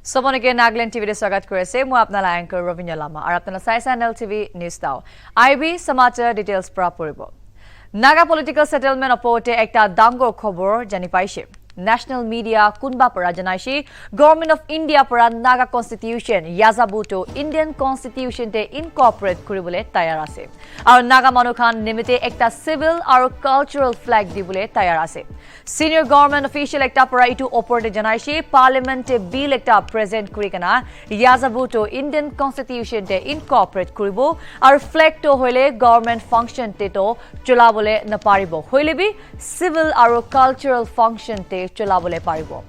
Somonike Nagaland TV swagat korese moi apnala anchor Ravinya Lama ar apnala saisa NLTV news tao IB samachar details pra poribo Naga political settlement oporte ekta dangor khobor jani paise National media kunba para janaishi Government of India para Naga constitution Yehzabo to Indian constitution te incorporate kuribole tayar ase aru Naga manukhan nimite ekta civil aru cultural flag dibole tayar ase Senior government official ekta para itu oporte janaishi parliament te bill ekta present kurikana Yehzabo to Indian constitution te incorporate kuribo aru flag to hoile government function te to cholabole naparibo hoile bi civil aru cultural function te cholabole paribo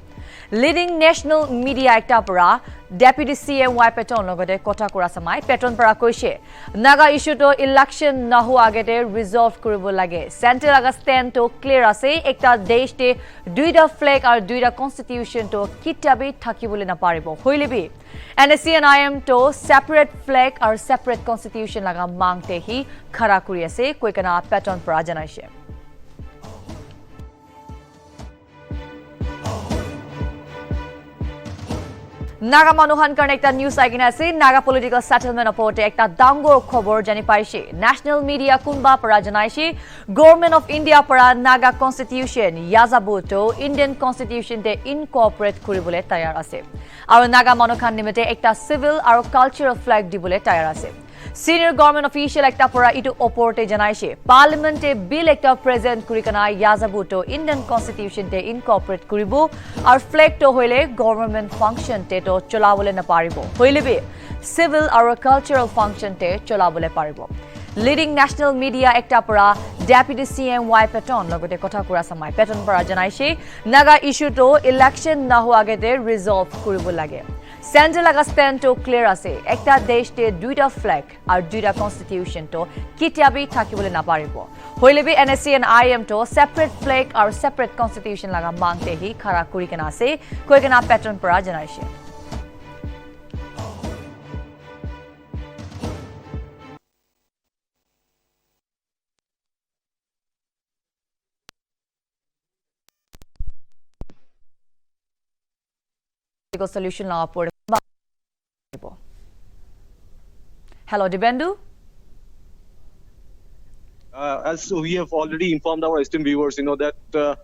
Leading national media ekta para Deputy CM Patton logote kotha kora samai Patton para koise Naga issue to election nahu agete resolve koribo lage Central aga stand to clear ase ekta desh te duida flag ar duida constitution to kitabi thakibole na paribo hoilebi NSCN-IM to separate flag ar separate constitution laga mangte hi khara kuri ase koikana Patton para janaise Naga manuhan karne ekta news agina ase Naga political settlement oporte ekta dangor khobor jani paise National media kunba para janaishi Government of India para Naga constitution Yehzabo to Indian constitution te incorporate kuribole tayar ase aru Naga manukhan nimite ekta civil aru cultural flag dibole tayar ase Senior government official ekta para itu oporte janaishi parliament te bill ekta present kurikana Yehzabo to Indian constitution te incorporate kuribo aru flag to hoile government function te to cholabole na paribo hoile be civil aru cultural function te cholabole paribo Leading national media ekta para Deputy CM Patton logote kotha kora samai Patton para janaishi Naga issue to election nahu agete resolve kuribo lage Central aga stand to clear ase ekta desh te duida flag ar duida constitution to kitabi thakibole na paribo hoile bi NSCN-IM to separate flag ar separate constitution laga mangte hi khara kuri kana ase koikana Patton para janaishi solution law por Hello Dibendu As we have already informed our esteemed viewers, that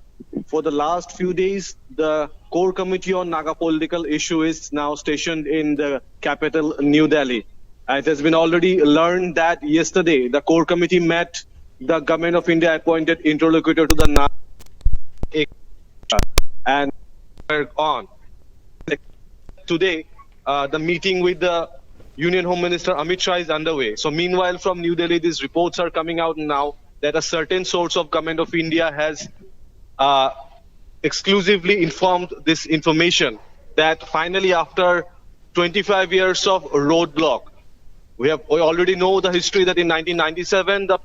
for the last few days, the core committee on Naga political issue is now stationed in the capital, New Delhi. It has been already learned that yesterday, the core committee met the Government of India appointed interlocutor to the Naga and on. Today, the meeting with the Union Home Minister Mishra is underway. So meanwhile, from New Delhi, these reports are coming out now that a certain source of Government of India has exclusively informed this information that finally, after 25 years of roadblock, we already know the history that in 1997 the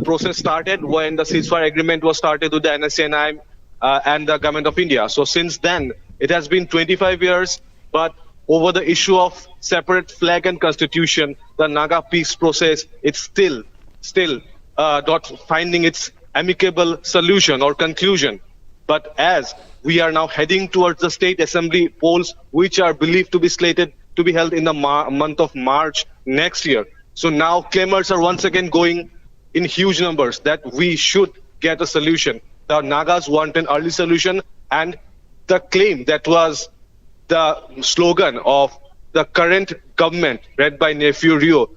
process started when the ceasefire agreement was started with the NSCN-IM and the Government of India. So since then, it has been 25 years, but over the issue of separate flag and constitution, the Naga peace process, it's still not finding its amicable solution or conclusion. But as we are now heading towards the state assembly polls, which are believed to be slated to be held in the month of March next year. So now claimers are once again going in huge numbers that we should get a solution. The Nagas want an early solution, and the claim that was the slogan of the current government led by Neiphiu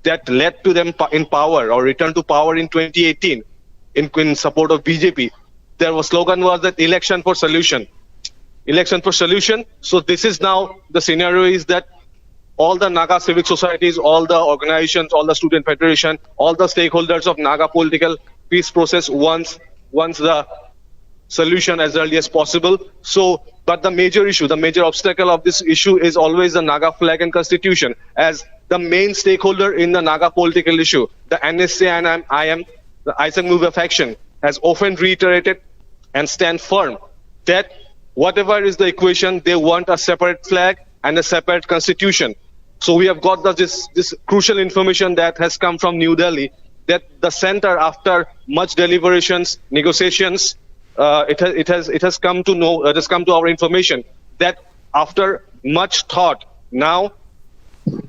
that led to them in power or return to power in 2018 in support of BJP. Their slogan was that election for solution. Election for solution. So this is now the scenario is that all the Naga civic societies, all the organizations, all the student federation, all the stakeholders of Naga political peace process wants the solution as early as possible. So, but the major issue, the major obstacle of this issue is always the Naga flag and constitution. As the main stakeholder in the Naga political issue, the NSCN-IM, the Isak-Muivah faction, has often reiterated and stand firm that whatever is the equation, they want a separate flag and a separate constitution. So we have got this crucial information that has come from New Delhi that the center, after much deliberations, negotiations, it has come to know, it has come to our information that after much thought, now,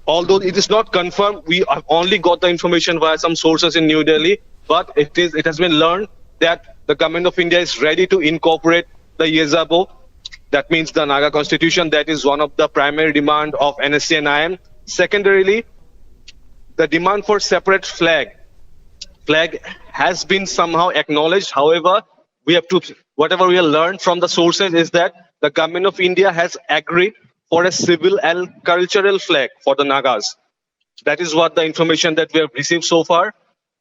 although it is not confirmed, we have only got the information via some sources in New Delhi, but it has been learned that the government of India is ready to incorporate the Yehzabo. That means the Naga constitution. That is one of the primary demand of NSCN-IM. Secondarily, the demand for separate flag has been somehow acknowledged. However, we have to, whatever we have learned from the sources is that the government of India has agreed for a civil and cultural flag for the Nagas. That is what the information that we have received so far.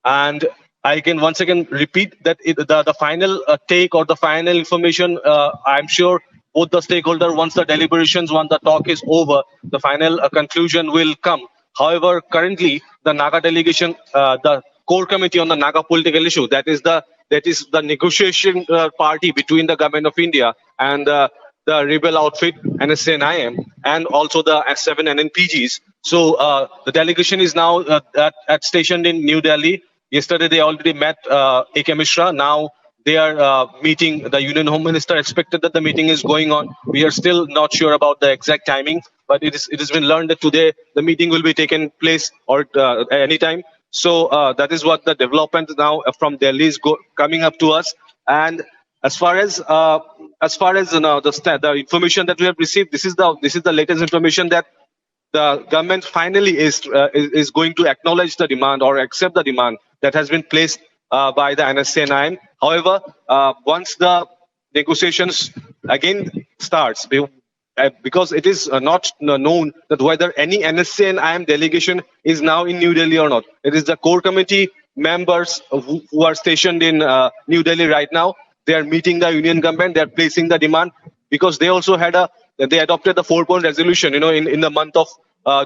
And I can once again repeat that the final take or the final information, I'm sure both the stakeholders, once the deliberations, once the talk is over, the final conclusion will come. However, currently the Naga delegation, the core committee on the Naga political issue, that is the negotiation party between the government of India and the rebel outfit NSCN-IM and also the S7 NNPGs. So the delegation is now stationed in New Delhi. Yesterday they already met A.K. Mishra. Now they are meeting the Union Home Minister. Expected that the meeting is going on. We are still not sure about the exact timing, but it has been learned that today the meeting will be taken place or any time. So that is what the development now from Delhi is coming up to us. And as far as the information that we have received, this is the latest information that the government finally is going to acknowledge the demand or accept the demand that has been placed by the NSCN-IM. However, once the negotiations again starts, because it is not known that whether any NSCN-IM delegation is now in New Delhi or not. It is the core committee members who are stationed in New Delhi right now. They are meeting the union government. They are placing the demand because they also they adopted the 4-point resolution, in the month of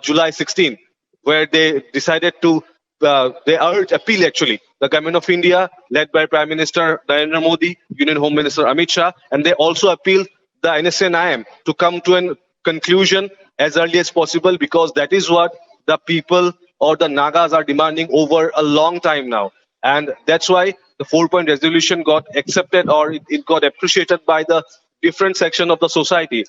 July 16, where they decided to they appeal actually the government of India led by Prime Minister Narendra Modi, Union Home Minister Amit Shah, and they also appealed the NSCN-IM to come to a conclusion as early as possible, because that is what the people or the Nagas are demanding over a long time now. And that's why the 4-point resolution got accepted, or it got appreciated by the different section of the society.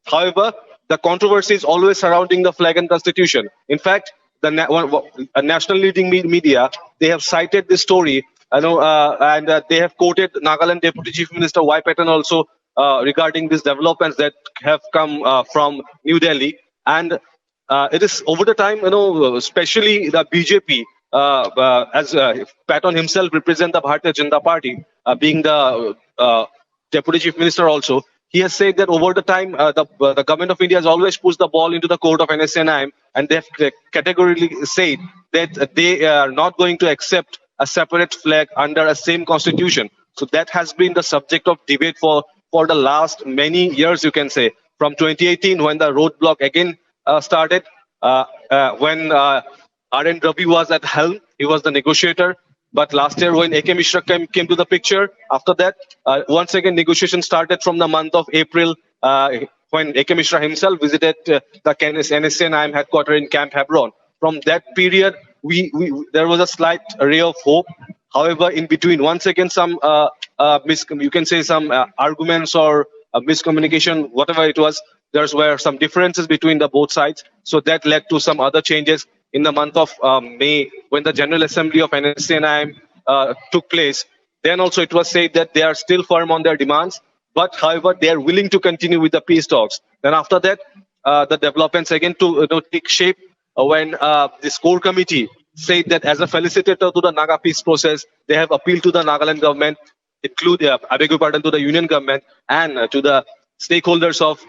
However, the controversy is always surrounding the flag and constitution. In fact, the national leading media, they have cited this story, and they have quoted Nagaland Deputy Chief Minister Patton also regarding these developments that have come from New Delhi. And it is over the time, especially the BJP, as Patton himself represents the Bharatiya Janata Party, being the Deputy Chief Minister also. He has said that over the time, the government of India has always pushed the ball into the court of NSCN-IM, and they have categorically said that they are not going to accept a separate flag under a same constitution. So that has been the subject of debate for the last many years, you can say, from 2018 when the roadblock again started, when R.N. Ravi was at helm, he was the negotiator. But last year when A.K. Mishra came to the picture, after that, once again, negotiations started from the month of April when A.K. Mishra himself visited the NSCN-IM headquarters in Camp Hebron. From that period, there was a slight ray of hope. However, in between, once again, some you can say some arguments or miscommunication, whatever it was, there were some differences between the both sides. So that led to some other changes in the month of May, when the General Assembly of NSCN-IM took place. Then also it was said that they are still firm on their demands, but however, they are willing to continue with the peace talks. Then after that, the developments again to take shape when this core committee said that as a felicitator to the Naga peace process, they have appealed to the Nagaland government, to the union government and to the stakeholders of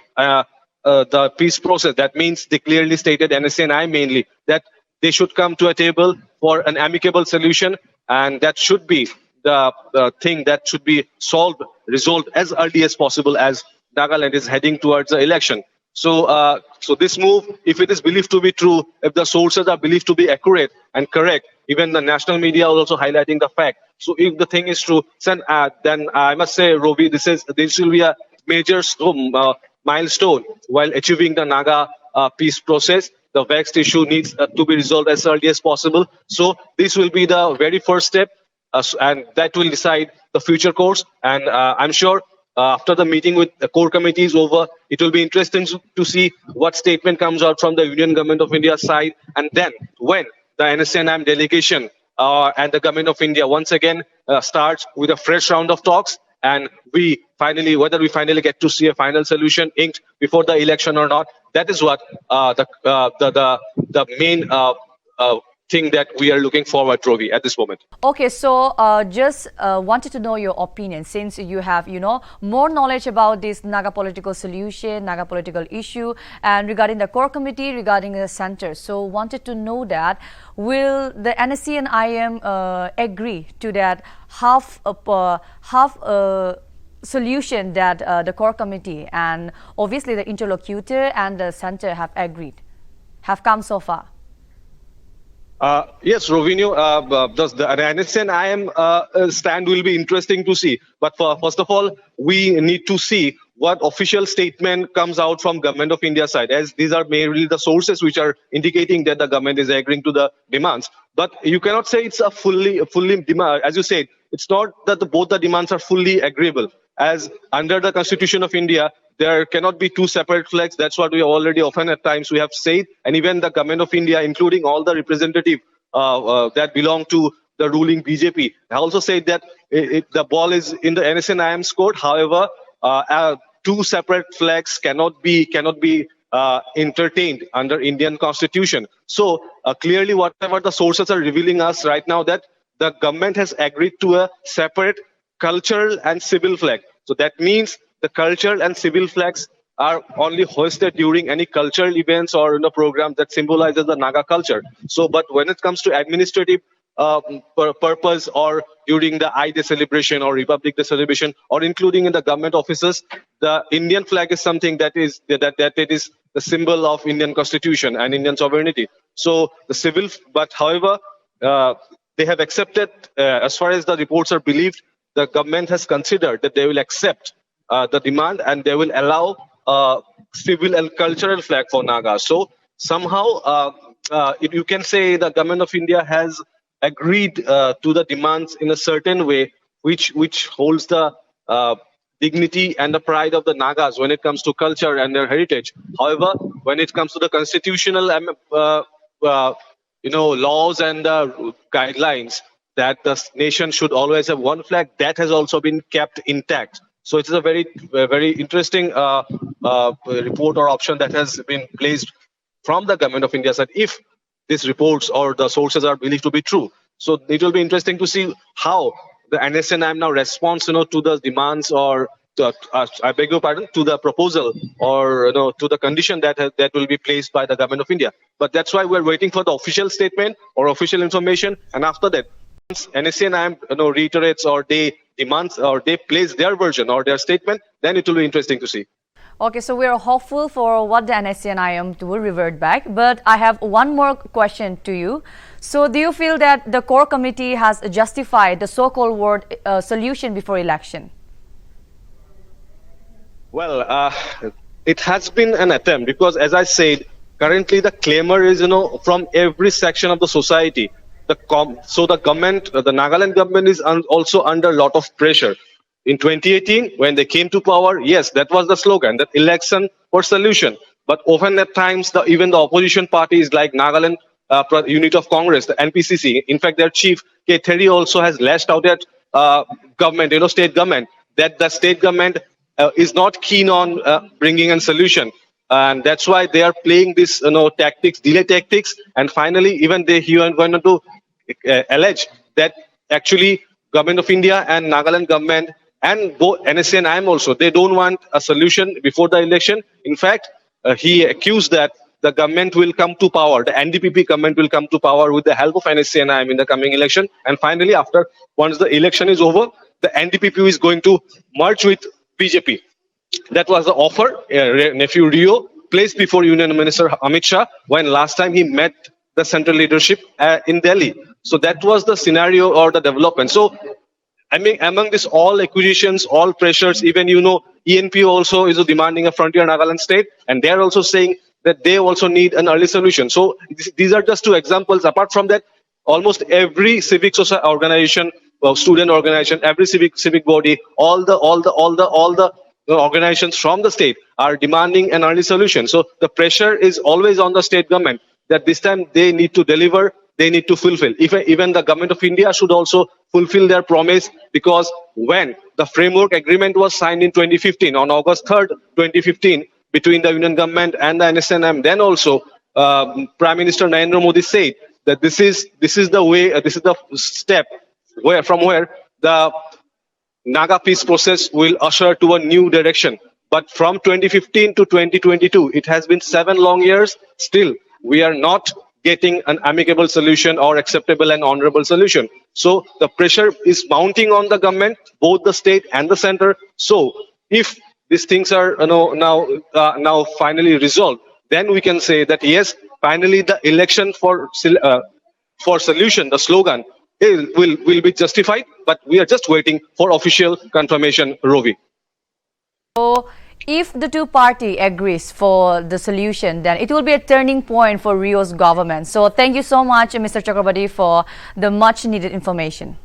the peace process. That means they clearly stated, NSCN-IM mainly, that they should come to a table for an amicable solution, and that should be the thing that should be resolved as early as possible, as Nagaland is heading towards the election. So, so this move, if it is believed to be true, if the sources are believed to be accurate and correct, even the national media are also highlighting the fact. So, if the thing is true, then I must say, Robi, this will be a major milestone while achieving the Naga peace process. The vexed issue needs to be resolved as early as possible. So, this will be the very first step and that will decide the future course. And I'm sure after the meeting with the core committee is over, it will be interesting to see what statement comes out from the Union Government of India side. And then when the NSCN-IM delegation and the Government of India once again starts with a fresh round of talks, and whether we finally get to see a final solution inked before the election or not, that is what the main thing that we are looking forward, Rovi, at this moment. Okay, so just wanted to know your opinion, since you have, more knowledge about this Naga political solution, Naga political issue, and regarding the core committee, regarding the center. So wanted to know that, will the NSCN-IM agree to that half solution that the core committee and obviously the interlocutor and the center have come so far? Yes, Rovinio, the NSCN-IM stand will be interesting to see. But first of all, we need to see what official statement comes out from Government of India side, as these are mainly the sources which are indicating that the government is agreeing to the demands. But you cannot say it's a fully demand. As you said, it's not that both the demands are fully agreeable. As under the Constitution of India, there cannot be two separate flags. That's what we already often at times we have said. And even the Government of India, including all the representative that belong to the ruling BJP, also said that the ball is in the NSCN-IM's court. However, two separate flags cannot be entertained under Indian Constitution. So clearly, whatever the sources are revealing us right now, that the government has agreed to a separate cultural and civil flag. So that means the cultural and civil flags are only hoisted during any cultural events or program that symbolizes the Naga culture. So, but when it comes to administrative purpose, or during the I Day celebration or Republic Day celebration, or including in the government offices, the Indian flag is something that is the symbol of Indian Constitution and Indian sovereignty. So the civil, but however, they have accepted, as far as the reports are believed, the government has considered that they will accept the demand and they will allow civil and cultural flag for Naga. So somehow you can say the Government of India has agreed to the demands in a certain way, which holds the dignity and the pride of the Nagas when it comes to culture and their heritage. However, when it comes to the constitutional laws and guidelines that the nation should always have one flag, that has also been kept intact. So it is a very interesting report or option that has been placed from the Government of India side, if these reports or the sources are believed to be true. So it will be interesting to see how the NSCN-IM now responds, to the demands, or I beg your pardon, to the proposal, or to the condition that will be placed by the Government of India. But that's why we're waiting for the official statement or official information, and after that, once NSCN-IM reiterates or they demands or they place their version or their statement, then it will be interesting to see. Okay, so we are hopeful for what the NSCN-IM will revert back. But I have one more question to you. So do you feel that the core committee has justified the so-called word solution before election? Well, it has been an attempt, because as I said, currently the clamor is, from every section of the society. So the government, the Nagaland government is also under a lot of pressure. In 2018, when they came to power, yes, that was the slogan, that election for solution. But often at times, even the opposition parties like Nagaland Unit of Congress, the NPCC, in fact, their chief, K. Theri, also has lashed out at government, state government, that the state government is not keen on bringing a solution. And that's why they are playing this, delay tactics. And finally, even they went to allege that actually Government of India and Nagaland government and both NSCN-IM also, they don't want a solution before the election. In fact, he accused that the government will come to power, the NDPP government will come to power with the help of NSCN-IM in the coming election. And finally, once the election is over, the NDPP is going to merge with BJP. That was the offer Neiphiu Rio placed before Union Minister Amit Shah when last time he met the central leadership in Delhi. So that was the scenario or the development. So I mean, among this all acquisitions, all pressures, even ENPU also is demanding a frontier Nagaland state, and they are also saying that they also need an early solution. So these are just two examples. Apart from that, almost every civic society organization student organization, every civic body, all the organizations from the state are demanding an early solution. So the pressure is always on the state government that this time they need to deliver, they need to fulfill. Even the government of India should also fulfill their promise, because when the framework agreement was signed in 2015, on August 3rd, 2015, between the union government and the NSCN-IM, then also Prime Minister Narendra Modi said that this is the way, this is the step where the Naga peace process will usher to a new direction. But from 2015 to 2022, it has been 7 long years. Still, we are not getting an amicable solution or acceptable and honorable solution. So the pressure is mounting on the government, both the state and the center. So if these things are now finally resolved, then we can say that yes, finally the election for solution, the slogan will be justified. But we are just waiting for official confirmation, Rovi. So, if the two party agrees for the solution, then it will be a turning point for Rio's government. So, thank you so much, Mr. Chakrabarty, for the much needed information.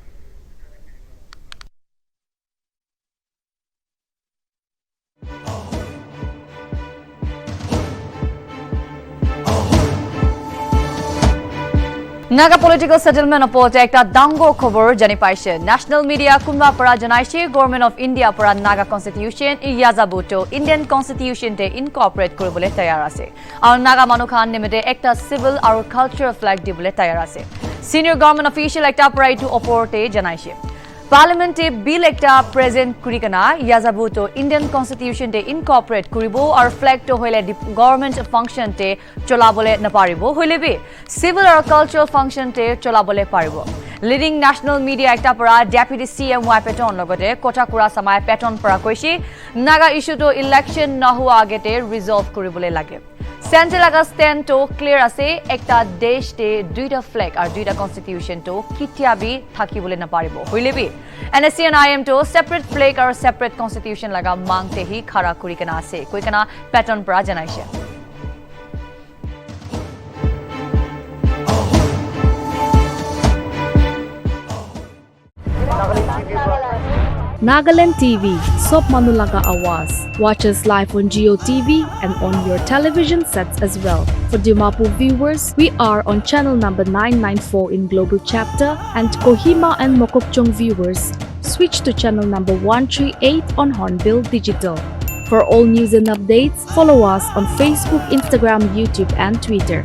Naga political settlement oppose ekta dango khobor jani paise. National media kunba para janaiche Government of India para Naga constitution Yehzabo to Indian constitution te incorporate koribole tayar ase. Aru Naga manukhan nimite ekta civil aru cultural flag dibole tayar ase. Senior government official ekta para to oporte janaiche. Parliament te bill ekta present kurikana Yehzabo to Indian constitution te incorporate kuribo aru flag to hoile government function te cholabole naparibo hoile bi civil aru cultural function te cholabole paribo. Leading national media ekta para deputy CM Patton logote kota kura samay Patton para koishi Naga issue to election nahua agete resolve kuribole lage. Central Naga stand to clear ase ekta desh te duita flag ar duita constitution to kitia bi thakibole naparibo hoile bi NSCN-IM to separate flag or separate constitution laga mang te hi khara kurikana ase koikana Patton para janaise. Nagaland TV, Sop Manulaga Awas. Watch us live on Geo TV and on your television sets as well. For Dimapur viewers, we are on channel number 994 in Global Chapter, and Kohima and Mokokchung viewers, switch to channel number 138 on Hornbill Digital. For all news and updates, follow us on Facebook, Instagram, YouTube and Twitter.